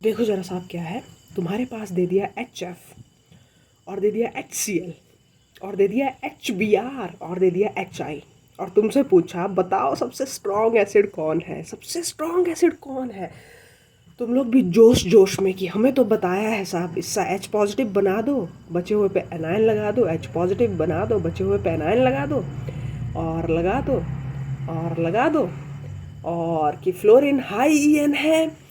देखो ज़रा साहब क्या है, तुम्हारे पास दे दिया HF और दे दिया HCl और दे दिया HBr और दे दिया HI और तुमसे पूछा बताओ सबसे स्ट्रॉन्ग एसिड कौन है, सबसे स्ट्रॉन्ग एसिड कौन है। तुम लोग भी जोश जोश में कि हमें तो बताया है साहब, इसका H पॉजिटिव बना दो, बचे हुए पे एनायन लगा दो, H पॉजिटिव बना दो, बचे हुए पे एनायन लगा दो और लगा दो और लगा दो, और कि फ्लोरीन हाई EN है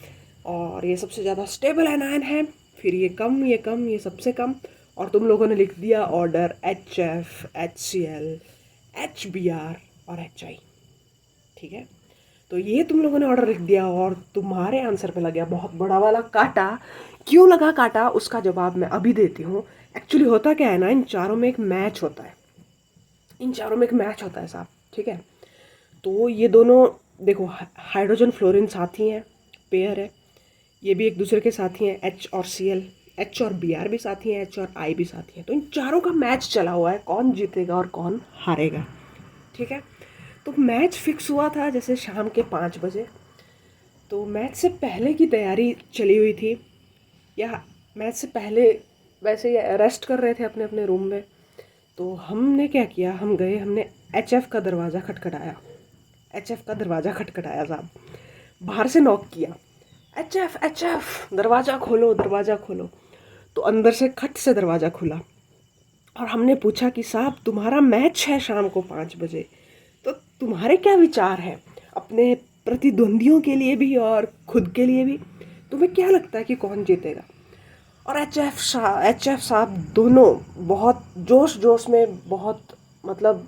और ये सबसे ज़्यादा स्टेबल एनायन है, फिर ये कम, ये कम, ये सबसे कम, और तुम लोगों ने लिख दिया ऑर्डर HF, HCl, HBr और HI। ठीक है, तो ये तुम लोगों ने ऑर्डर लिख दिया और तुम्हारे आंसर पे लग गया बहुत बड़ा वाला कांटा। क्यों लगा कांटा, उसका जवाब मैं अभी देती हूँ। एक्चुअली होता क्या है ना, इन चारों में एक मैच होता है, इन चारों में एक मैच होता है साहब। ठीक है, तो ये दोनों देखो, हाइड्रोजन फ्लोरीन साथी हैं, पेयर है, ये भी एक दूसरे के साथी हैं, H और Cl, H और Br भी साथी हैं, H और I भी साथी हैं। तो इन चारों का मैच चला हुआ है, कौन जीतेगा और कौन हारेगा। ठीक है, तो मैच फिक्स हुआ था जैसे शाम के 5 बजे। तो मैच से पहले की तैयारी चली हुई थी, या मैच से पहले वैसे ही रेस्ट कर रहे थे अपने अपने रूम में। तो हमने क्या किया, हम गए, हमने HF का दरवाज़ा खटखटाया, HF का दरवाज़ा खटखटाया साहब, बाहर से नॉक किया, HF HF दरवाज़ा खोलो, दरवाज़ा खोलो। तो अंदर से खट से दरवाज़ा खुला और हमने पूछा कि साहब तुम्हारा मैच है शाम को 5 बजे, तो तुम्हारे क्या विचार हैं अपने प्रतिद्वंदियों के लिए भी और खुद के लिए भी, तुम्हें क्या लगता है कि कौन जीतेगा। और HF साहब दोनों बहुत जोश जोश में, बहुत मतलब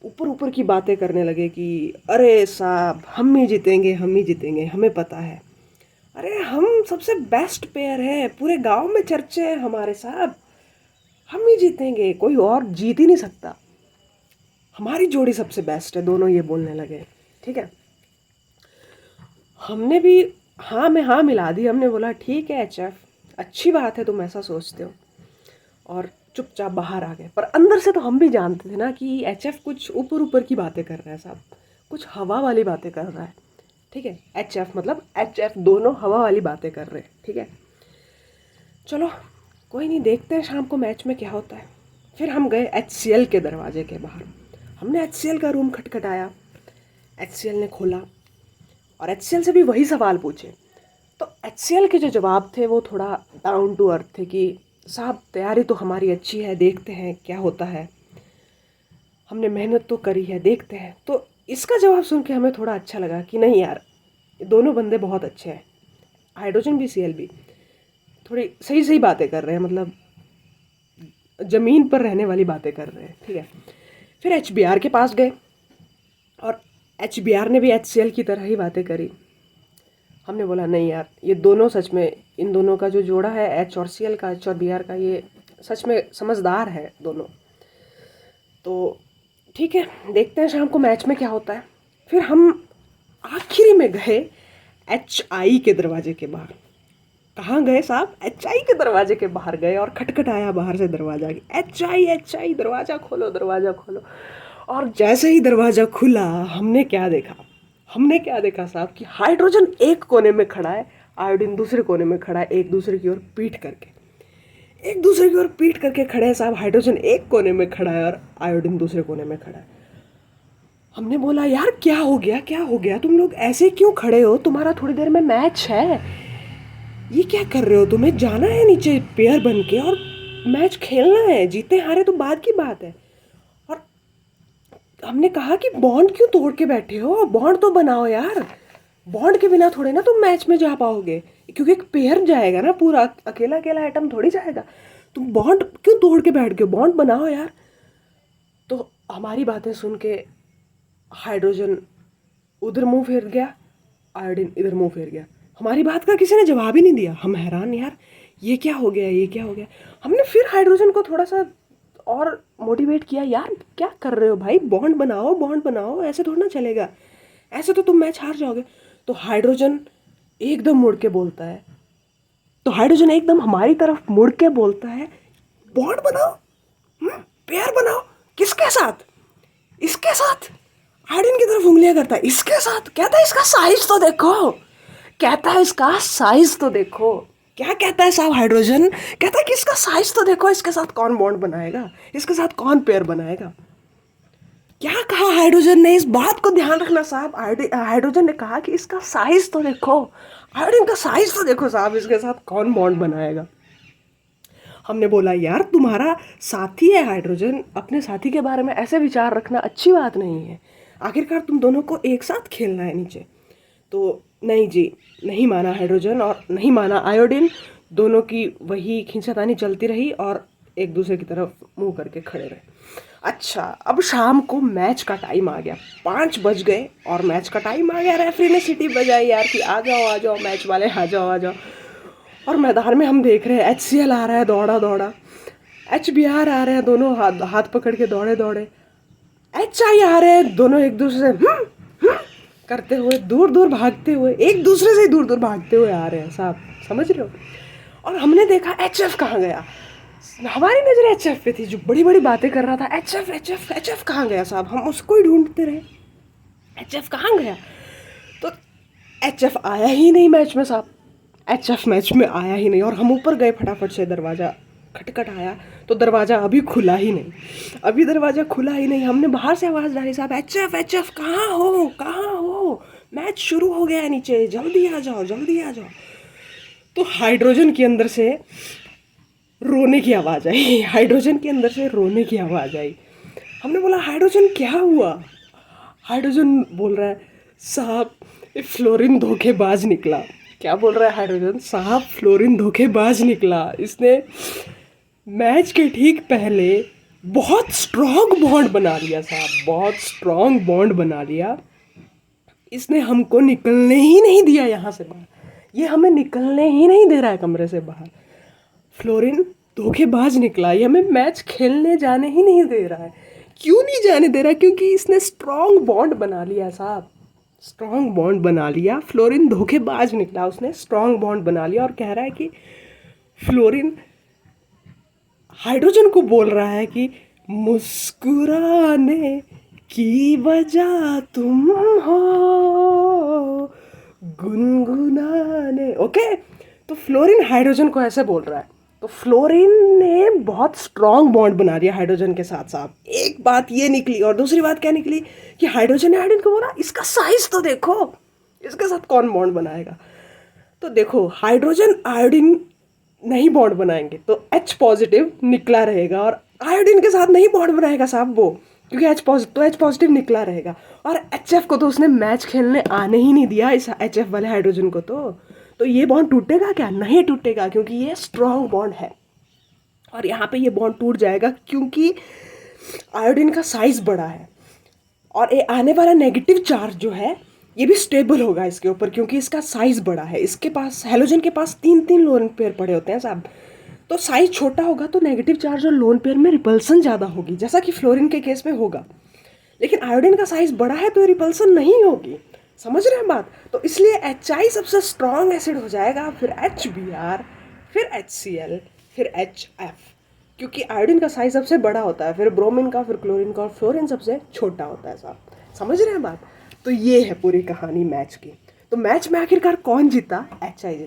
ऊपर ऊपर की बातें करने लगे कि अरे साहब हम ही जीतेंगे, हम ही जीतेंगे, हमें पता है, अरे हम सबसे बेस्ट पेयर हैं, पूरे गांव में चर्चे हैं हमारे साहब, हम ही जीतेंगे, कोई और जीत ही नहीं सकता, हमारी जोड़ी सबसे बेस्ट है। दोनों ये बोलने लगे। ठीक है, हमने भी हाँ में हाँ मिला दी, हमने बोला ठीक है HF, अच्छी बात है तुम ऐसा सोचते हो, और चुपचाप बाहर आ गए। पर अंदर से तो हम भी जानते थे ना कि HF कुछ ऊपर ऊपर की बातें कर रहा है साहब, कुछ हवा वाली बातें कर रहा है। ठीक है, HF मतलब HF दोनों हवा वाली बातें कर रहे हैं। ठीक है, चलो कोई नहीं, देखते हैं शाम को मैच में क्या होता है। फिर हम गए HCl के दरवाजे के बाहर, हमने HCl का रूम खटखटाया, HCl ने खोला और HCl से भी वही सवाल पूछे। तो HCl के जो जवाब थे वो थोड़ा डाउन टू अर्थ थे कि साहब तैयारी तो हमारी अच्छी है, देखते हैं क्या होता है, हमने मेहनत तो करी है, देखते हैं। तो इसका जवाब सुन के हमें थोड़ा अच्छा लगा कि नहीं यार, दोनों बंदे बहुत अच्छे हैं, हाइड्रोजन भी Cl भी थोड़ी सही सही बातें कर रहे हैं, मतलब ज़मीन पर रहने वाली बातें कर रहे हैं। ठीक है, फिर HBr के पास गए और HBr ने भी HCl की तरह ही बातें करी। हमने बोला नहीं यार, ये दोनों सच में, इन दोनों का जो जोड़ा है H और Cl का, H और Br का, ये सच में समझदार है दोनों। तो ठीक है, देखते हैं शाम को मैच में क्या होता है। फिर हम आखिरी में गए HI के दरवाजे के बाहर। कहाँ गए साहब, HI के दरवाजे के बाहर गए और खटखटाया बाहर से दरवाजा, HI दरवाज़ा खोलो, दरवाज़ा खोलो। और जैसे ही दरवाज़ा खुला, हमने क्या देखा, हमने क्या देखा साहब कि हाइड्रोजन एक कोने में खड़ा है, आयोडीन दूसरे कोने में खड़ा है, एक दूसरे की ओर पीठ करके, एक दूसरे की ओर पीठ करके खड़े हैं साहब। हाइड्रोजन एक कोने में खड़ा है और आयोडीन दूसरे कोने में खड़ा है। हमने बोला यार क्या हो गया, क्या हो गया, तुम लोग ऐसे क्यों खड़े हो, तुम्हारा थोड़ी देर में मैच है, ये क्या कर रहे हो, तुम्हें जाना है नीचे पेयर बन के और मैच खेलना है, जीते हारे तो बाद की बात है। और हमने कहा कि बॉन्ड क्यों तोड़ के बैठे हो, बॉन्ड तो बनाओ यार, बॉन्ड के बिना थोड़े ना तुम मैच में जा पाओगे, क्योंकि एक पेयर जाएगा ना, पूरा अकेला अकेला आइटम थोड़ी जाएगा, तुम बॉन्ड क्यों तोड़ के बैठ गए, बॉन्ड बनाओ यार। तो हमारी बातें सुन के हाइड्रोजन उधर मुंह फेर गया, आयोडीन इधर मुंह फेर गया, हमारी बात का किसी ने जवाब ही नहीं दिया। हम हैरान यार, ये क्या हो गया, ये क्या हो गया। हमने फिर हाइड्रोजन को थोड़ा सा और मोटिवेट किया, यार क्या कर रहे हो भाई, बॉन्ड बनाओ, बॉन्ड बनाओ, ऐसे थोड़ा ना चलेगा, ऐसे तो तुम मैच हार जाओगे। तो हाइड्रोजन एकदम मुड़ के बोलता है, तो हाइड्रोजन एकदम हमारी तरफ मुड़ के बोलता है, बॉन्ड बनाओ, पेयर बनाओ, किसके साथ, इसके साथ, आयोडीन की तरफ उंगलियां करता है, इसके साथ, कहता है इसका साइज तो देखो, कहता है इसका साइज तो देखो। क्या कहता है साहब हाइड्रोजन? कहता है कि इसका साइज तो देखो, इसके साथ कौन बॉन्ड बनाएगा, इसके साथ कौन पेयर बनाएगा। क्या कहा हाइड्रोजन ने? इस बात को ध्यान रखना साहब। हाइड्रोजन ने कहा कि इसका साइज तो देखो, आयोडीन का साइज तो देखो साहब, इसके साथ कौन बॉन्ड बनाएगा। हमने बोला यार तुम्हारा साथी है हाइड्रोजन, अपने साथी के बारे में ऐसे विचार रखना अच्छी बात नहीं है। आखिरकार तुम दोनों को एक साथ खेलना है नीचे। तो नहीं जी, नहीं माना हाइड्रोजन और नहीं माना आयोडीन। दोनों की वही खींचातानी चलती रही और एक दूसरे की तरफ मुंह करके खड़े रहे। अच्छा, अब शाम को मैच का टाइम आ गया, 5 बज गए और मैच का टाइम आ गया। रेफरी ने सीटी बजाई यार कि आ जाओ मैच वाले, आ जाओ। और मैदान में हम देख रहे हैं HCL आ रहा है दौड़ा दौड़ा, HBR आ रहे हैं दोनों हाथ पकड़ के दौड़े, HI आ रहे हैं दोनों एक दूसरे से करते हुए दूर दूर भागते हुए, एक दूसरे से दूर दूर भागते हुए आ रहे हैं साहब, समझ रहे हो। और हमने देखा HF कहाँ गया। हमारी नजर HF पे थी जो बड़ी बड़ी बातें कर रहा था। HF कहाँ गया साहब, हम उसको ही ढूंढते रहे, HF कहाँ गया। तो HF आया ही नहीं मैच में साहब, HF मैच में आया ही नहीं। और हम ऊपर गए फटाफट से, दरवाज़ा खटखट आया तो दरवाज़ा अभी खुला ही नहीं। हमने बाहर से आवाज़ डाली साहब HF कहाँ हो, मैच शुरू हो गया है नीचे, जल्दी आ जाओ। तो हाइड्रोजन के अंदर से रोने की आवाज़ आई। हमने बोला हाइड्रोजन क्या हुआ। हाइड्रोजन बोल रहा है साहब फ्लोरीन धोखेबाज निकला। क्या बोल रहा है हाइड्रोजन? साहब फ्लोरीन धोखेबाज निकला। इसने मैच के ठीक पहले बहुत स्ट्रॉन्ग बॉन्ड बना लिया इसने हमको निकलने ही नहीं दिया यहाँ से बाहर, ये हमें निकलने ही नहीं दे रहा है कमरे से बाहर। फ्लोरीन धोखेबाज निकला, ये हमें मैच खेलने जाने ही नहीं दे रहा है। क्यों नहीं जाने दे रहा? क्योंकि इसने स्ट्रॉन्ग बॉन्ड बना लिया साहब, स्ट्रॉन्ग बॉन्ड बना लिया। फ्लोरीन धोखेबाज निकला, उसने स्ट्रॉन्ग बॉन्ड बना लिया और कह रहा है कि फ्लोरीन हाइड्रोजन को बोल रहा है कि मुस्कुराने की वजह तुम हो, गुनगुनाने। ओके, तो फ्लोरीन हाइड्रोजन को ऐसे बोल रहा है। तो फ्लोरीन ने बहुत स्ट्रॉन्ग बॉन्ड बना दिया हाइड्रोजन के साथ साहब। एक बात ये निकली, और दूसरी बात क्या निकली कि हाइड्रोजन ने आयोडीन को बोला इसका साइज तो देखो, इसके साथ कौन बॉन्ड बनाएगा। तो देखो हाइड्रोजन आयोडीन नहीं बॉन्ड बनाएंगे तो H पॉजिटिव निकला रहेगा, और आयोडीन के साथ नहीं बॉन्ड बनाएगा साहब वो, क्योंकि H पॉजिटिव निकला रहेगा। और HF को तो उसने मैच खेलने आने ही नहीं दिया, इस HF वाले हाइड्रोजन को। तो ये बॉन्ड टूटेगा क्या? नहीं टूटेगा, क्योंकि ये स्ट्रॉन्ग बॉन्ड है। और यहाँ पे ये बॉन्ड टूट जाएगा क्योंकि आयोडीन का साइज बड़ा है, और ये आने वाला नेगेटिव चार्ज जो है ये भी स्टेबल होगा इसके ऊपर, क्योंकि इसका साइज बड़ा है। इसके पास, हैलोजन के पास 3 लोन पेयर पड़े होते हैं साहब। तो साइज छोटा होगा तो नेगेटिव चार्ज और लोन पेयर में रिपल्सन ज़्यादा होगी, जैसा कि फ्लोरीन के केस में होगा। लेकिन आयोडीन का साइज बड़ा है तो रिपल्सन नहीं होगी, समझ रहे हैं बात। तो इसलिए HI सबसे स्ट्रॉन्ग एसिड हो जाएगा, फिर HBr, फिर HCl, फिर HF, क्योंकि आयोडीन का साइज सबसे बड़ा होता है, फिर ब्रोमीन का, फिर क्लोरीन का, और फ्लोरीन सबसे छोटा होता है साहब। समझ रहे हैं बात। तो ये है पूरी कहानी मैच की। तो मैच में आखिरकार कौन जीता? HI जीता।